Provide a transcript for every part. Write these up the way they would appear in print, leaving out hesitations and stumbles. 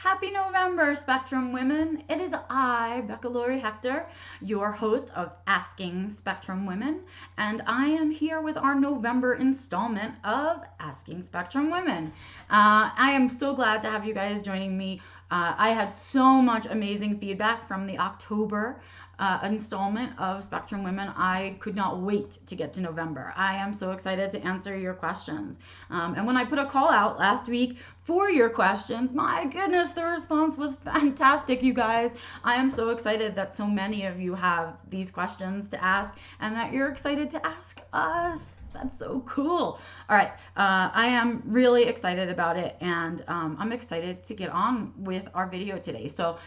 Happy November, Spectrum Women. It is I, Becca Lory Hector, your host of Asking Spectrum Women, and I am here with our November installment of Asking Spectrum Women. I am so glad to have you guys joining me. I had so much amazing feedback from the October installment of Spectrum Women. I could not wait to get to November. I am so excited to answer your questions. And when I put a call out last week for your questions, my goodness, the response was fantastic, you guys. I am so excited that so many of you have these questions to ask and that you're excited to ask us. That's so cool. All right, I am really excited about it, and I'm excited to get on with our video today. So,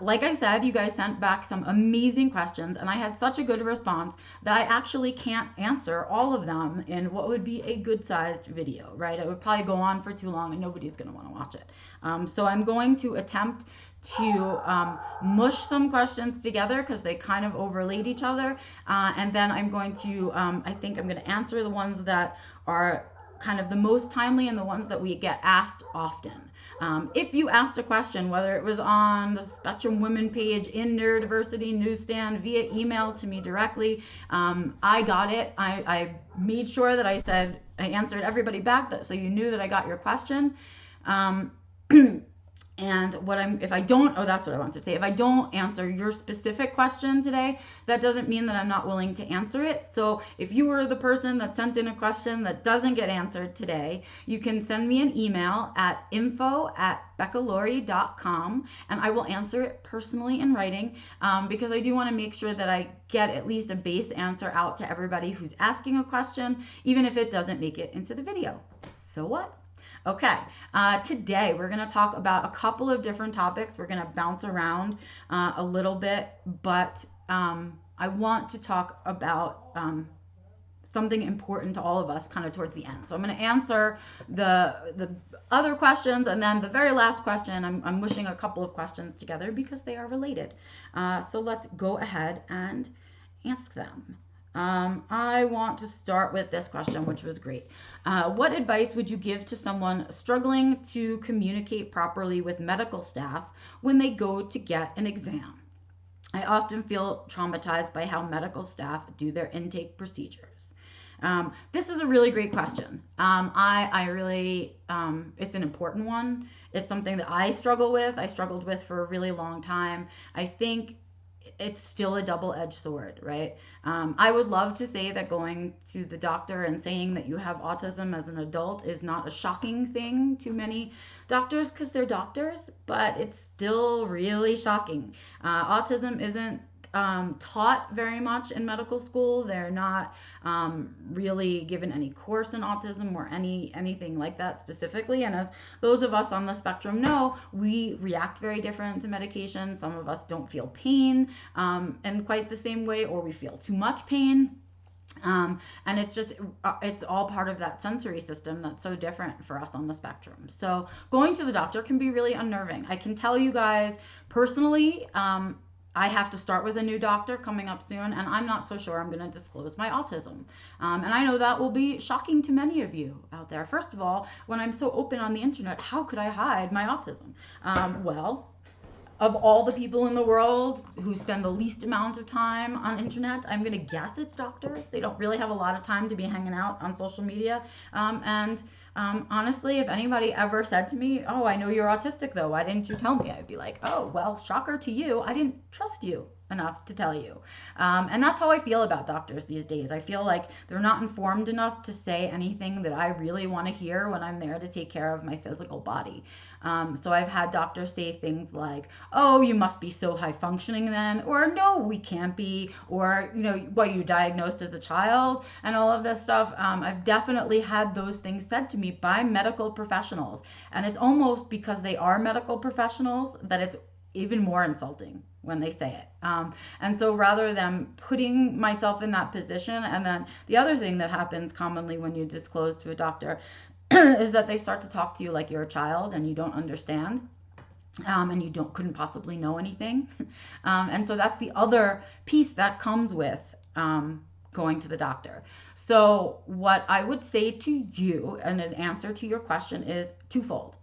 like I said, you guys sent back some amazing questions, and I had such a good response that I actually can't answer all of them in what would be a good-sized video, right? It would probably go on for too long, and nobody's going to want to watch it. So I'm going to attempt to mush some questions together because they kind of overlaid each other, and then I'm going to I think I'm going to answer the ones that are kind of the most timely and the ones that we get asked often. If you asked a question, whether it was on the Spectrum Women page, in Neurodiversity Newsstand, via email to me directly, I got it. I made sure that I answered everybody back, so you knew that I got your question. And if I don't, that's what I wanted to say. If I don't answer your specific question today, that doesn't mean that I'm not willing to answer it. So if you were the person that sent in a question that doesn't get answered today, you can send me an email at info@beccalory.com, and I will answer it personally in writing, because I do want to make sure that I get at least a base answer out to everybody who's asking a question, even if it doesn't make it into the video. So what? Okay, today we're going to talk about a couple of different topics. We're going to bounce around a little bit, but I want to talk about something important to all of us kind of towards the end. So I'm going to answer the other questions, and then the very last question, I'm mushing a couple of questions together because they are related. So let's go ahead and ask them. I want to start with this question, which was great. What advice would you give to someone struggling to communicate properly with medical staff when they go to get an exam? I often feel traumatized by how medical staff do their intake procedures. This is a really great question. I really, it's an important one. It's something that I struggle with. I struggled with for a really long time. I think it's still a double-edged sword, right? I would love to say that going to the doctor and saying that you have autism as an adult is not a shocking thing to many doctors because they're doctors, but it's still really shocking. Autism isn't taught very much in medical school. They're not really given any course in autism or anything like that specifically. And as those of us on the spectrum know, we react very different to medication. Some of us don't feel pain in quite the same way, or we feel too much pain. And it's all part of that sensory system that's so different for us on the spectrum. So going to the doctor can be really unnerving. I can tell you guys personally, I have to start with a new doctor coming up soon, and I'm not so sure I'm going to disclose my autism. And I know that will be shocking to many of you out there. First of all, when I'm so open on the internet, how could I hide my autism? Well, of all the people in the world who spend the least amount of time on internet, I'm going to guess it's doctors. They don't really have a lot of time to be hanging out on social media. Honestly, if anybody ever said to me, oh, I know you're autistic though, why didn't you tell me? I'd be like, oh, well, shocker to you. I didn't trust you enough to tell you. And that's how I feel about doctors these days. I feel like they're not informed enough to say anything that I really want to hear when I'm there to take care of my physical body. So I've had doctors say things like, oh, you must be so high functioning then, or no, we can't be, or, what, you diagnosed as a child, and all of this stuff. I've definitely had those things said to me by medical professionals. And it's almost because they are medical professionals that it's even more insulting when they say it. And so rather than putting myself in that position, and then the other thing that happens commonly when you disclose to a doctor is that they start to talk to you like you're a child and you don't understand. And you couldn't possibly know anything. And so that's the other piece that comes with going to the doctor. So what I would say to you, and an answer to your question, is twofold.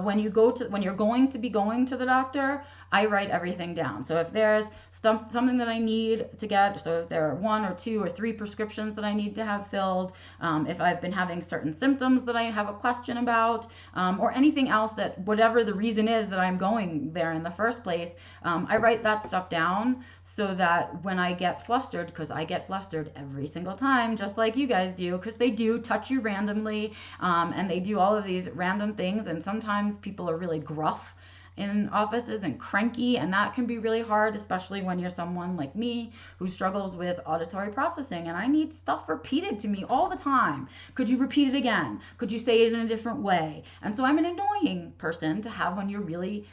when you're going to be going to the doctor, I write everything down. So if there's something that I need to get, so if there are 1 or 2 or 3 prescriptions that I need to have filled, if I've been having certain symptoms that I have a question about, or anything else, that whatever the reason is that I'm going there in the first place, I write that stuff down so that when I get flustered, because I get flustered every single time, just like you guys do, because they do touch you randomly, and they do all of these random things, and sometimes people are really gruff in offices and cranky, and that can be really hard, especially when you're someone like me who struggles with auditory processing and I need stuff repeated to me all the time. Could you repeat it again? Could you say it in a different way? And so I'm an annoying person to have when you're really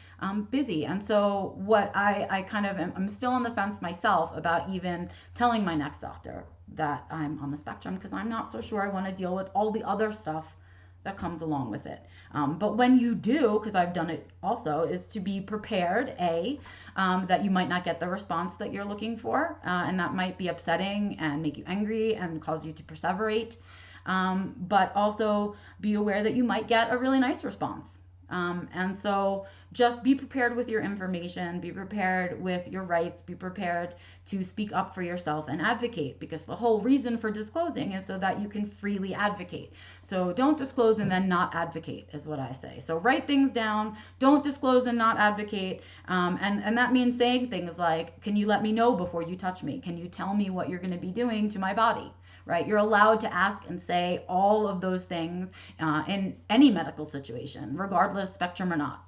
busy. And so what I kind of I'm still on the fence myself about even telling my next doctor that I'm on the spectrum, because I'm not so sure I want to deal with all the other stuff that comes along with it. But when you do, because I've done it also, is to be prepared, that you might not get the response that you're looking for, and that might be upsetting and make you angry and cause you to perseverate. But also be aware that you might get a really nice response. And so just be prepared with your information, be prepared with your rights, be prepared to speak up for yourself and advocate, because the whole reason for disclosing is so that you can freely advocate. So don't disclose and then not advocate is what I say. So write things down, don't disclose and not advocate. And that means saying things like, can you let me know before you touch me? Can you tell me what you're going to be doing to my body? Right? You're allowed to ask and say all of those things in any medical situation, regardless spectrum or not.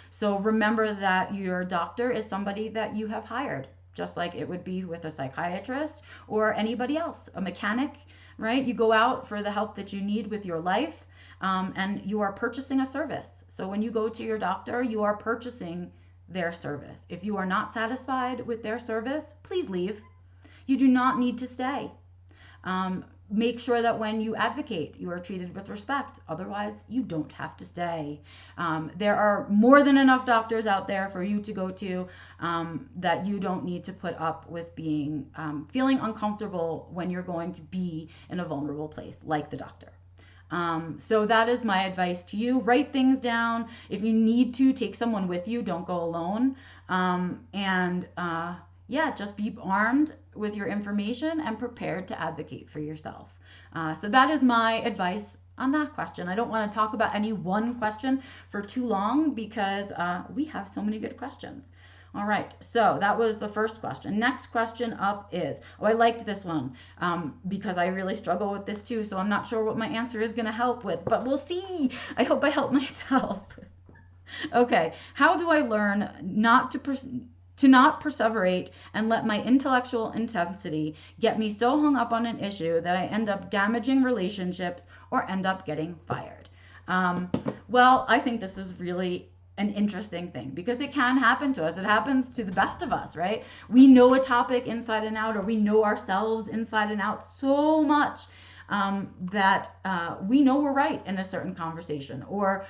So remember that your doctor is somebody that you have hired, just like it would be with a psychiatrist or anybody else, a mechanic, right? You go out for the help that you need with your life, and you are purchasing a service. So when you go to your doctor, you are purchasing their service. If you are not satisfied with their service, please leave. You do not need to stay. Make sure that when you advocate, you are treated with respect. Otherwise, you don't have to stay. There are more than enough doctors out there for you to go to, that you don't need to put up with being feeling uncomfortable when you're going to be in a vulnerable place like the doctor. So that is my advice to you. Write things down. If you need to, take someone with you. Don't go alone. Yeah, just be armed with your information and prepared to advocate for yourself. So that is my advice on that question. I don't want to talk about any one question for too long because we have so many good questions. All right, so that was the first question. Next question up is, I liked this one because I really struggle with this too, so I'm not sure what my answer is going to help with, but we'll see. I hope I help myself. Okay, how do I learn not to not perseverate and let my intellectual intensity get me so hung up on an issue that I end up damaging relationships or end up getting fired? Well, I think this is really an interesting thing because it can happen to us. It happens to the best of us, right? We know a topic inside and out, or we know ourselves inside and out so much that we know we're right in a certain conversation, or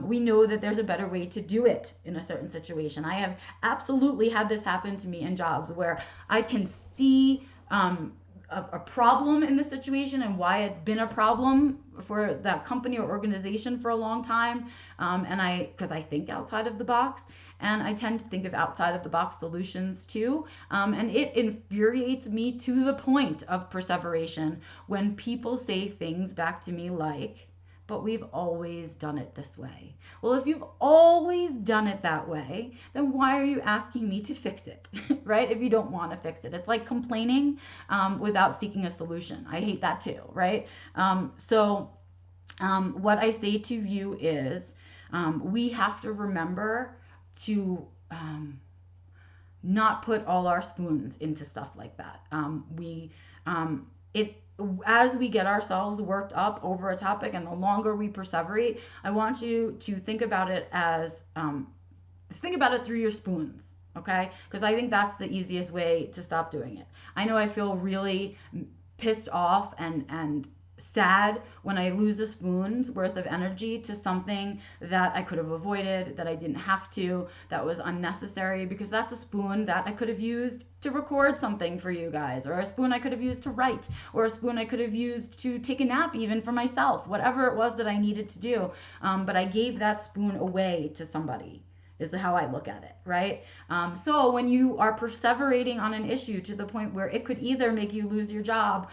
we know that there's a better way to do it in a certain situation. I have absolutely had this happen to me in jobs where I can see a problem in the situation and why it's been a problem for that company or organization for a long time. Because I think outside of the box, and I tend to think of outside of the box solutions too. And it infuriates me to the point of perseveration when people say things back to me like, but we've always done it this way. Well, if you've always done it that way, then why are you asking me to fix it, right? If you don't want to fix it. It's like complaining without seeking a solution. I hate that too, right? What I say to you is we have to remember to not put all our spoons into stuff like that. As we get ourselves worked up over a topic and the longer we perseverate, I want you to think about it as, think about it through your spoons, okay? Because I think that's the easiest way to stop doing it. I know I feel really pissed off and sad when I lose a spoon's worth of energy to something that I could have avoided, that I didn't have to, that was unnecessary, because that's a spoon that I could have used to record something for you guys, or a spoon I could have used to write, or a spoon I could have used to take a nap even for myself, whatever it was that I needed to do. But I gave that spoon away to somebody, is how I look at it, right? So when you are perseverating on an issue to the point where it could either make you lose your job,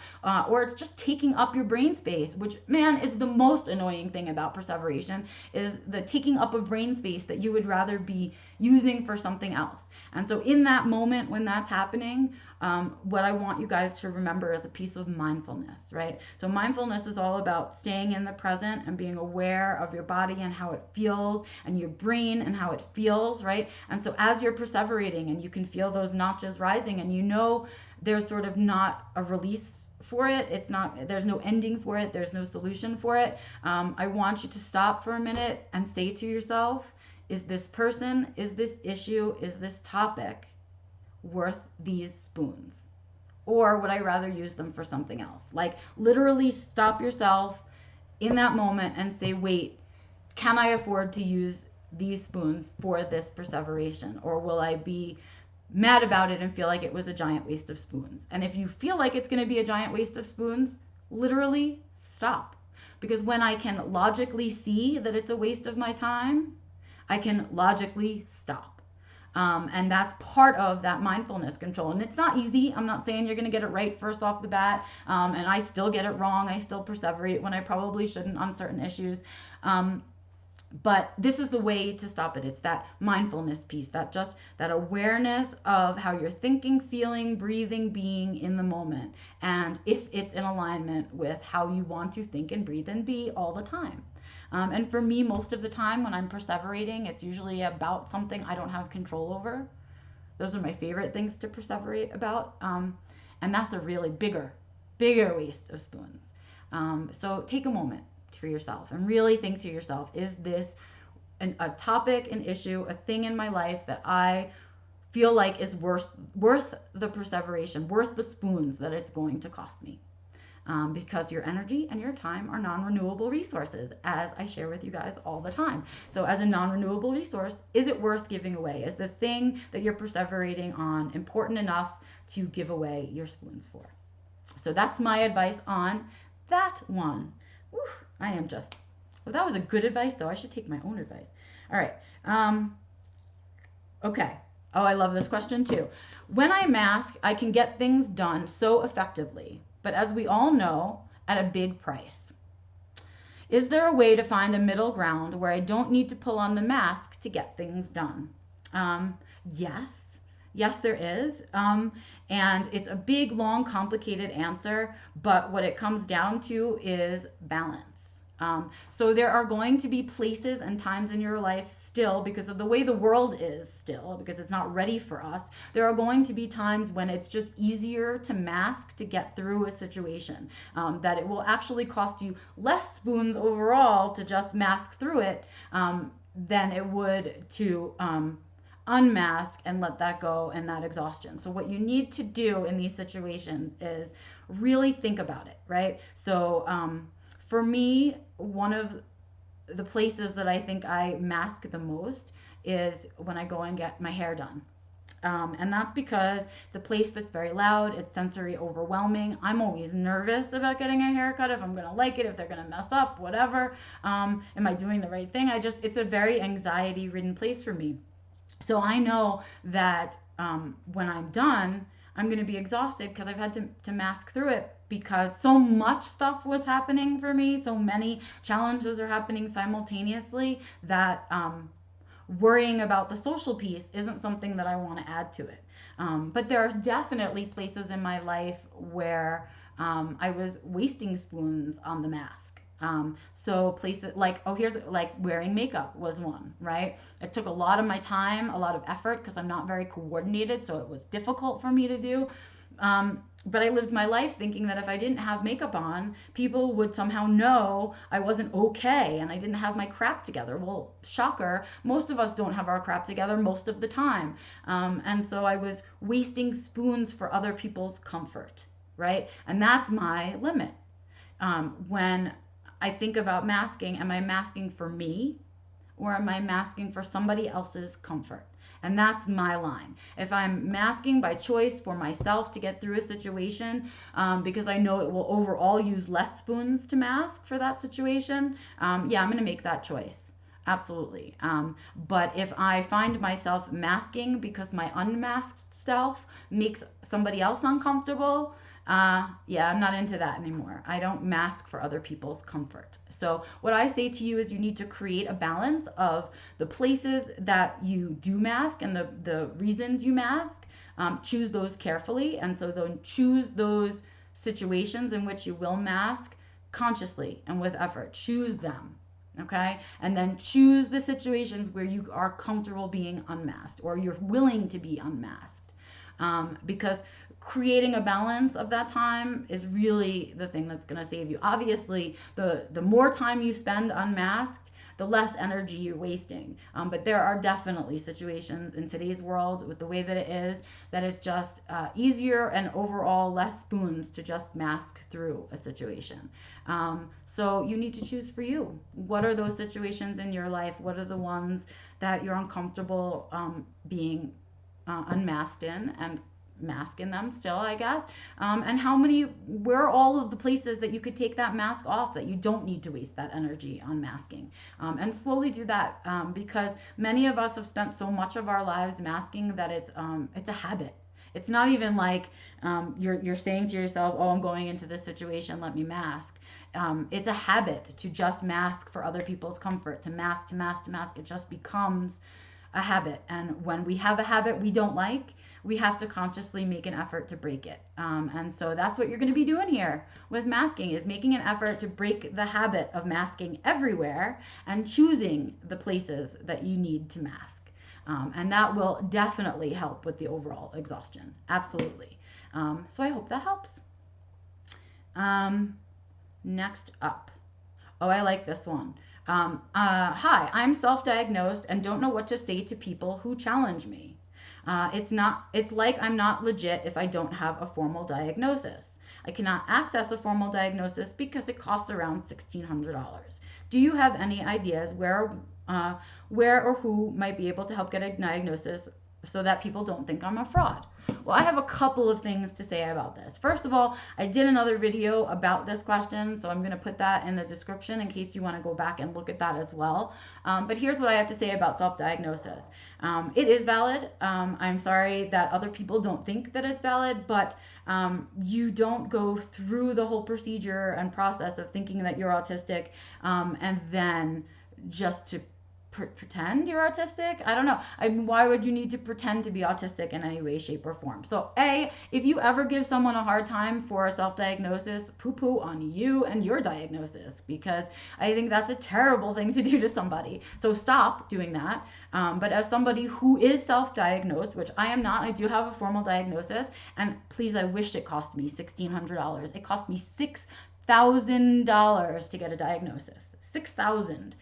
or it's just taking up your brain space, which, man, is the most annoying thing about perseveration, is the taking up of brain space that you would rather be using for something else. And so in that moment when that's happening, what I want you guys to remember is a piece of mindfulness, right? So mindfulness is all about staying in the present and being aware of your body and how it feels, and your brain and how it feels, right? And so as you're perseverating and you can feel those notches rising, and you know there's sort of not a release for it, it's not, there's no ending for it, there's no solution for it, I want you to stop for a minute and say to yourself, is this person, is this issue, is this topic worth these spoons? Or would I rather use them for something else? Like, literally stop yourself in that moment and say, wait, can I afford to use these spoons for this perseveration? Or will I be mad about it and feel like it was a giant waste of spoons? And if you feel like it's going to be a giant waste of spoons, literally stop. Because when I can logically see that it's a waste of my time, I can logically stop. And that's part of that mindfulness control. And it's not easy. I'm not saying you're going to get it right first off the bat. And I still get it wrong. I still perseverate when I probably shouldn't on certain issues. But this is the way to stop it. It's that mindfulness piece, that awareness of how you're thinking, feeling, breathing, being in the moment. And if it's in alignment with how you want to think and breathe and be all the time. And for me, most of the time when I'm perseverating, it's usually about something I don't have control over. Those are my favorite things to perseverate about. And that's a really bigger waste of spoons. So take a moment for yourself and really think to yourself, is this a topic, an issue, a thing in my life that I feel like is worth the perseveration, worth the spoons that it's going to cost me? Because your energy and your time are non-renewable resources, as I share with you guys all the time. So as a non-renewable resource, is it worth giving away? Is the thing that you're perseverating on important enough to give away your spoons for? So that's my advice on that one. Whew, I am just, well, that was a good advice, though. I should take my own advice. All right. Okay. Oh, I love this question too. When I mask, I can get things done so effectively, but as we all know, at a big price. Is there a way to find a middle ground where I don't need to pull on the mask to get things done? Yes, there is. And it's a big, long, complicated answer, but what it comes down to is balance. So there are going to be places and times in your life still, because of the way the world is still, because it's not ready for us, there are going to be times when it's just easier to mask to get through a situation, that it will actually cost you less spoons overall to just mask through it than it would to unmask and let that go and that exhaustion. So what you need to do in these situations is really think about it, right? So for me, one of the places that I think I mask the most is when I go and get my hair done. And that's because it's a place that's very loud, it's sensory overwhelming. I'm always nervous about getting a haircut, if I'm gonna like it, if they're gonna mess up, whatever. Am I doing the right thing? It's a very anxiety-ridden place for me. So I know that when I'm done, I'm going to be exhausted because I've had to mask through it, because so much stuff was happening for me. So many challenges are happening simultaneously that worrying about the social piece isn't something that I want to add to it. But there are definitely places in my life where I was wasting spoons on the mask. So places like, like wearing makeup was one, right? It took a lot of my time, a lot of effort, because I'm not very coordinated, so it was difficult for me to do. But I lived my life thinking that if I didn't have makeup on, people would somehow know I wasn't okay and I didn't have my crap together. Well, shocker, most of us don't have our crap together most of the time. And so I was wasting spoons for other people's comfort, right? And that's my limit. When I think about masking, am I masking for me or am I masking for somebody else's comfort? And that's my line. If I'm masking by choice for myself to get through a situation, because I know it will overall use less spoons to mask for that situation, yeah, I'm going to make that choice. Absolutely. But if I find myself masking because my unmasked self makes somebody else uncomfortable, yeah, I'm not into that anymore. I don't mask for other people's comfort. So what I say to you is you need to create a balance of the places that you do mask and the reasons you mask. Choose those carefully. And so then choose those situations in which you will mask consciously and with effort. Choose them. Okay. And then choose the situations where you are comfortable being unmasked or you're willing to be unmasked. Because creating a balance of that time is really the thing that's going to save you. Obviously, the more time you spend unmasked, the less energy you're wasting. But there are definitely situations in today's world with the way that it is that it's just easier and overall less spoons to just mask through a situation. So you need to choose for you. What are those situations in your life? What are the ones that you're uncomfortable being unmasked in and mask in them still, I guess. And where are all of the places that you could take that mask off that you don't need to waste that energy on masking? And slowly do that because many of us have spent so much of our lives masking that it's a habit. It's not even like you're saying to yourself, oh, I'm going into this situation, let me mask. It's a habit to just mask for other people's comfort, to mask, to mask, to mask. It just becomes a habit. And when we have a habit we don't like, we have to consciously make an effort to break it. And so that's what you're going to be doing here with masking, is making an effort to break the habit of masking everywhere and choosing the places that you need to mask. And that will definitely help with the overall exhaustion. Absolutely. So I hope that helps. Next up. Oh, I like this one. Hi, I'm self-diagnosed and don't know what to say to people who challenge me. It's like I'm not legit if I don't have a formal diagnosis. I cannot access a formal diagnosis because it costs around $1,600. Do you have any ideas where or who might be able to help get a diagnosis so that people don't think I'm a fraud? Well, I have a couple of things to say about this. First of all, I did another video about this question, so I'm going to put that in the description in case you want to go back and look at that as well. But here's what I have to say about self-diagnosis. It is valid. I'm sorry that other people don't think that it's valid, but you don't go through the whole procedure and process of thinking that you're autistic and then just to pretend you're autistic. I don't know. Why would you need to pretend to be autistic in any way, shape, or form? So if you ever give someone a hard time for a self-diagnosis, poo-poo on you and your diagnosis, because I think that's a terrible thing to do to somebody. So stop doing that. But as somebody who is self-diagnosed, which I am not, I do have a formal diagnosis, and please, I wish it cost me $1,600. It cost me $6,000 to get a diagnosis. $6,000.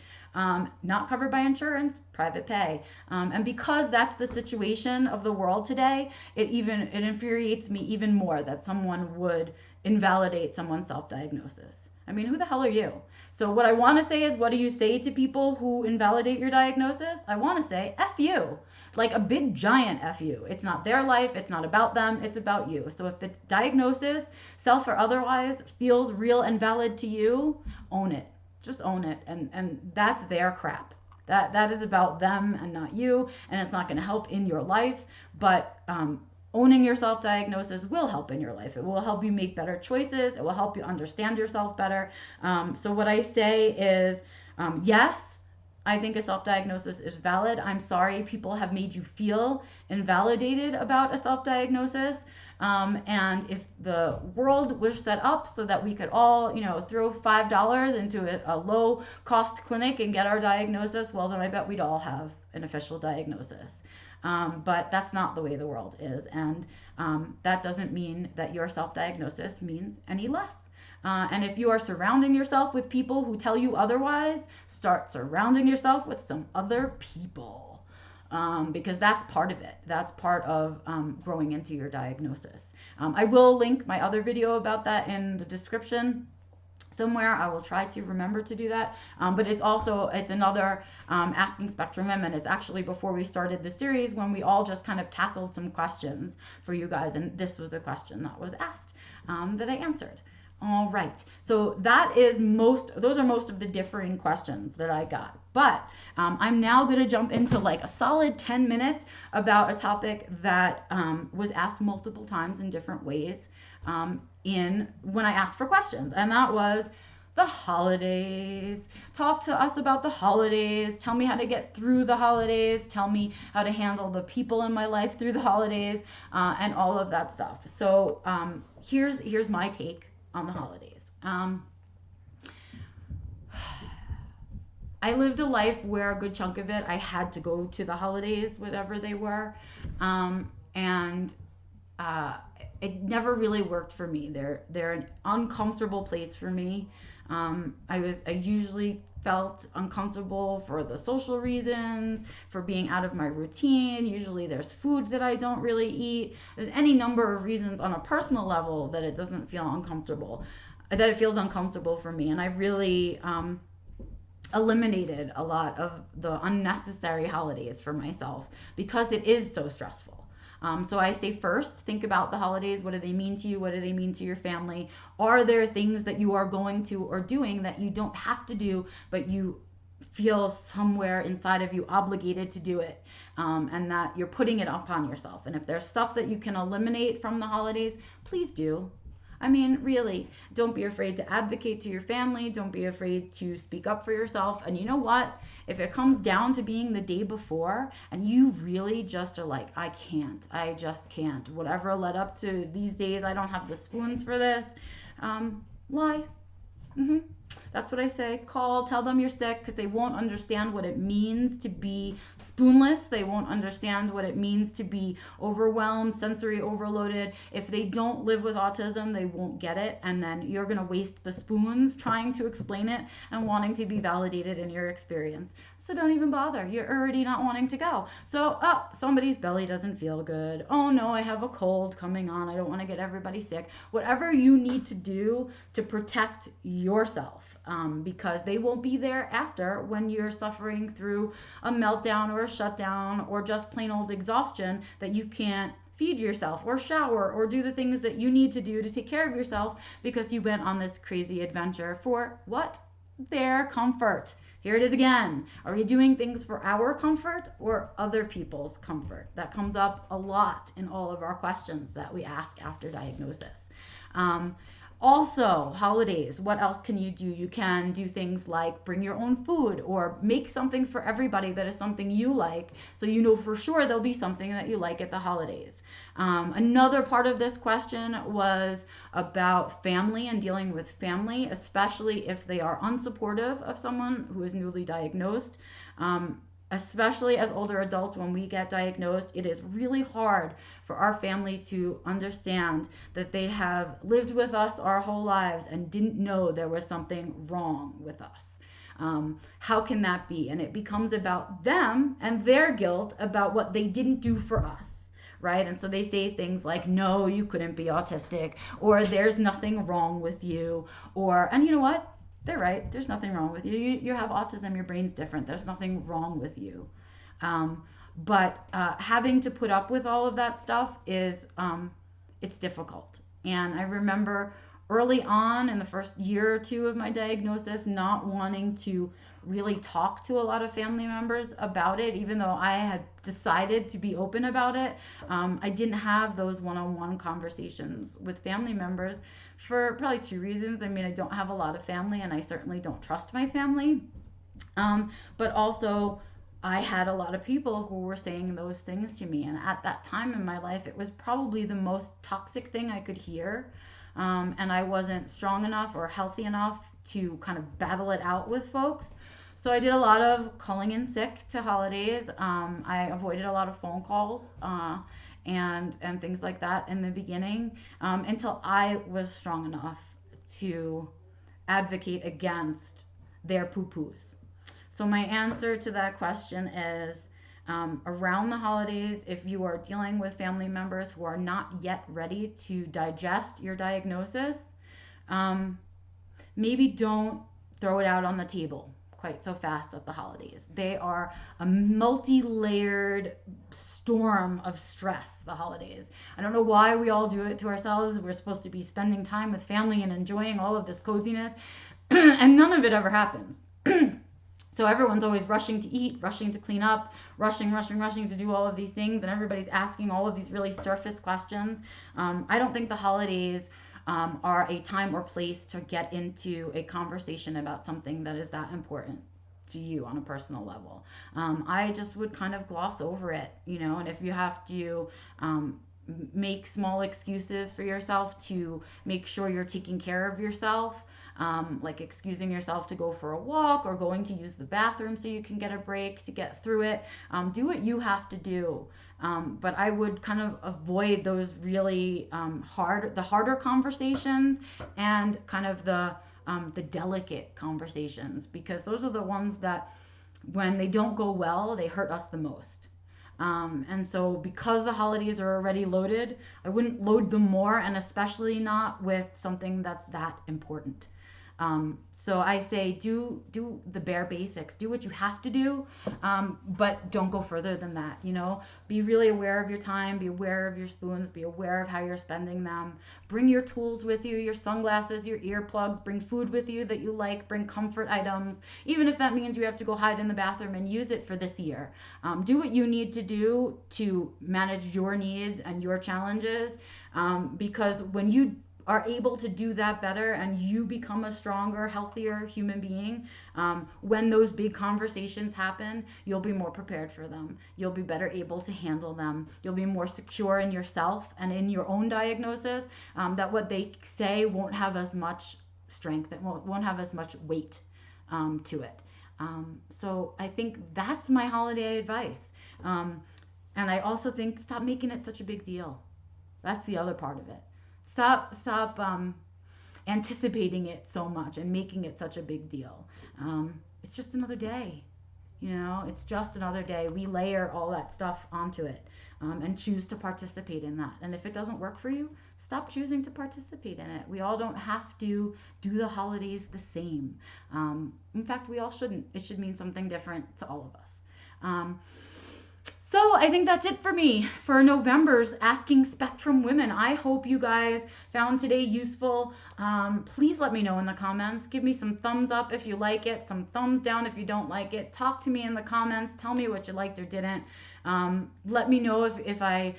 Not covered by insurance, private pay. And because that's the situation of the world today, it infuriates me even more that someone would invalidate someone's self-diagnosis. I mean, who the hell are you? So what I want to say is, what do you say to people who invalidate your diagnosis? I want to say, F you. Like a big giant F you. It's not their life. It's not about them. It's about you. So if the diagnosis, self or otherwise, feels real and valid to you, own it. Just own it, and that's their crap. That is about them and not you, and it's not going to help in your life. But owning your self-diagnosis will help in your life. It will help you make better choices. It will help you understand yourself better. So what I say is, yes, I think a self-diagnosis is valid. I'm sorry people have made you feel invalidated about a self-diagnosis. And if the world was set up so that we could all, throw $5 into a low-cost clinic and get our diagnosis, well, then I bet we'd all have an official diagnosis. But that's not the way the world is. And that doesn't mean that your self-diagnosis means any less. And if you are surrounding yourself with people who tell you otherwise, start surrounding yourself with some other people. Because that's part of it. That's part of growing into your diagnosis. I will link my other video about that in the description. somewhere. I will try to remember to do that. But it's another Asking Spectrum Women. It's actually before we started the series when we all just kind of tackled some questions for you guys. And this was a question that was asked that I answered. All right. So those are most of the differing questions that I got. But I'm now going to jump into like a solid 10 minutes about a topic that was asked multiple times in different ways when I asked for questions, and that was the holidays. Talk to us about the holidays. Tell me how to get through the holidays. Tell me how to handle the people in my life through the holidays, and all of that stuff. So here's my take on the holidays. I lived a life where a good chunk of it I had to go to the holidays, whatever they were, and it never really worked for me. They're an uncomfortable place for me. I usually felt uncomfortable for the social reasons, for being out of my routine. Usually there's food that I don't really eat. There's any number of reasons on a personal level that it doesn't feel uncomfortable, that it feels uncomfortable for me. And I really eliminated a lot of the unnecessary holidays for myself because it is so stressful. So I say first, think about the holidays. What do they mean to you? What do they mean to your family? Are there things that you are going to or doing that you don't have to do, but you feel somewhere inside of you obligated to do it, and that you're putting it upon yourself? And if there's stuff that you can eliminate from the holidays, please do. I mean, really, don't be afraid to advocate to your family. Don't be afraid to speak up for yourself. And you know what? If it comes down to being the day before and you really just are like, I just can't. Whatever led up to these days, I don't have the spoons for this. Lie. That's what I say. Call, tell them you're sick, because they won't understand what it means to be spoonless. They won't understand what it means to be overwhelmed, sensory overloaded. If they don't live with autism, they won't get it. And then you're going to waste the spoons trying to explain it and wanting to be validated in your experience. So don't even bother. You're already not wanting to go. So, somebody's belly doesn't feel good. Oh no, I have a cold coming on. I don't want to get everybody sick. Whatever you need to do to protect yourself, because they won't be there after when you're suffering through a meltdown or a shutdown or just plain old exhaustion that you can't feed yourself or shower or do the things that you need to do to take care of yourself because you went on this crazy adventure for what? Their comfort. Here it is again. Are we doing things for our comfort or other people's comfort? That comes up a lot in all of our questions that we ask after diagnosis. Also, holidays, what else can you do? You can do things like bring your own food or make something for everybody that is something you like, so you know for sure there'll be something that you like at the holidays. Another part of this question was about family and dealing with family, especially if they are unsupportive of someone who is newly diagnosed. Especially as older adults, when we get diagnosed, it is really hard for our family to understand that they have lived with us our whole lives and didn't know there was something wrong with us. How can that be? And it becomes about them and their guilt about what they didn't do for us, right? And so they say things like, no, you couldn't be autistic, or there's nothing wrong with you, and you know what? They're right. There's nothing wrong with you. You have autism. Your brain's different. There's nothing wrong with you. But having to put up with all of that stuff it's difficult. And I remember early on in the first year or two of my diagnosis not wanting to really talk to a lot of family members about it, even though I had decided to be open about it. I didn't have those one-on-one conversations with family members for probably two reasons. I mean, I don't have a lot of family, and I certainly don't trust my family. But also, I had a lot of people who were saying those things to me. And at that time in my life, it was probably the most toxic thing I could hear. And I wasn't strong enough or healthy enough to kind of battle it out with folks. So I did a lot of calling in sick to holidays. I avoided a lot of phone calls and things like that in the beginning, until I was strong enough to advocate against their poo-poos. So my answer to that question is, around the holidays, if you are dealing with family members who are not yet ready to digest your diagnosis, maybe don't throw it out on the table quite so fast at the holidays. They are a multi-layered storm of stress, the holidays. I don't know why we all do it to ourselves. We're supposed to be spending time with family and enjoying all of this coziness, and none of it ever happens. So everyone's always rushing to eat, rushing to clean up, rushing to do all of these things, and everybody's asking all of these really surface questions. I don't think the holidays are a time or place to get into a conversation about something that is that important to you on a personal level. I just would kind of gloss over it, you know, and if you have to make small excuses for yourself to make sure you're taking care of yourself, like excusing yourself to go for a walk or going to use the bathroom so you can get a break to get through it. Do what you have to do. But I would kind of avoid those really harder conversations and kind of the delicate conversations, because those are the ones that, when they don't go well, they hurt us the most. And so because the holidays are already loaded, I wouldn't load them more, and especially not with something that's that important. So I say do the bare basics, do what you have to do, but don't go further than that. You know, be really aware of your time, be aware of your spoons, be aware of how you're spending them. Bring your tools with you, your sunglasses, your earplugs, bring food with you that you like, bring comfort items, even if that means you have to go hide in the bathroom and use it for this year. Do what you need to do to manage your needs and your challenges, because when you are able to do that better and you become a stronger, healthier human being, when those big conversations happen, you'll be more prepared for them. You'll be better able to handle them. You'll be more secure in yourself and in your own diagnosis, that what they say won't have as much strength, it won't have as much weight to it. So I think that's my holiday advice. And I also think stop making it such a big deal. That's the other part of it. Stop anticipating it so much and making it such a big deal. It's just another day, you know, it's just another day. We layer all that stuff onto it, and choose to participate in that. And if it doesn't work for you, stop choosing to participate in it. We all don't have to do the holidays the same. In fact, we all shouldn't. It should mean something different to all of us. So I think that's it for me for November's Asking Spectrum Women. I hope you guys found today useful. Please let me know in the comments. Give me some thumbs up if you like it, some thumbs down if you don't like it. Talk to me in the comments. Tell me what you liked or didn't. Let me know if I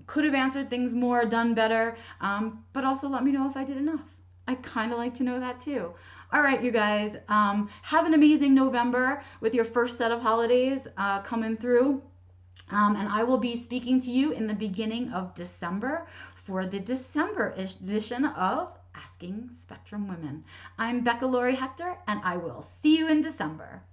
could have answered things more, done better, but also let me know if I did enough. I kind of like to know that too. All right, you guys, have an amazing November with your first set of holidays coming through. And I will be speaking to you in the beginning of December for the December edition of Asking Spectrum Women. I'm Becca, Lory, Hector, and I will see you in December.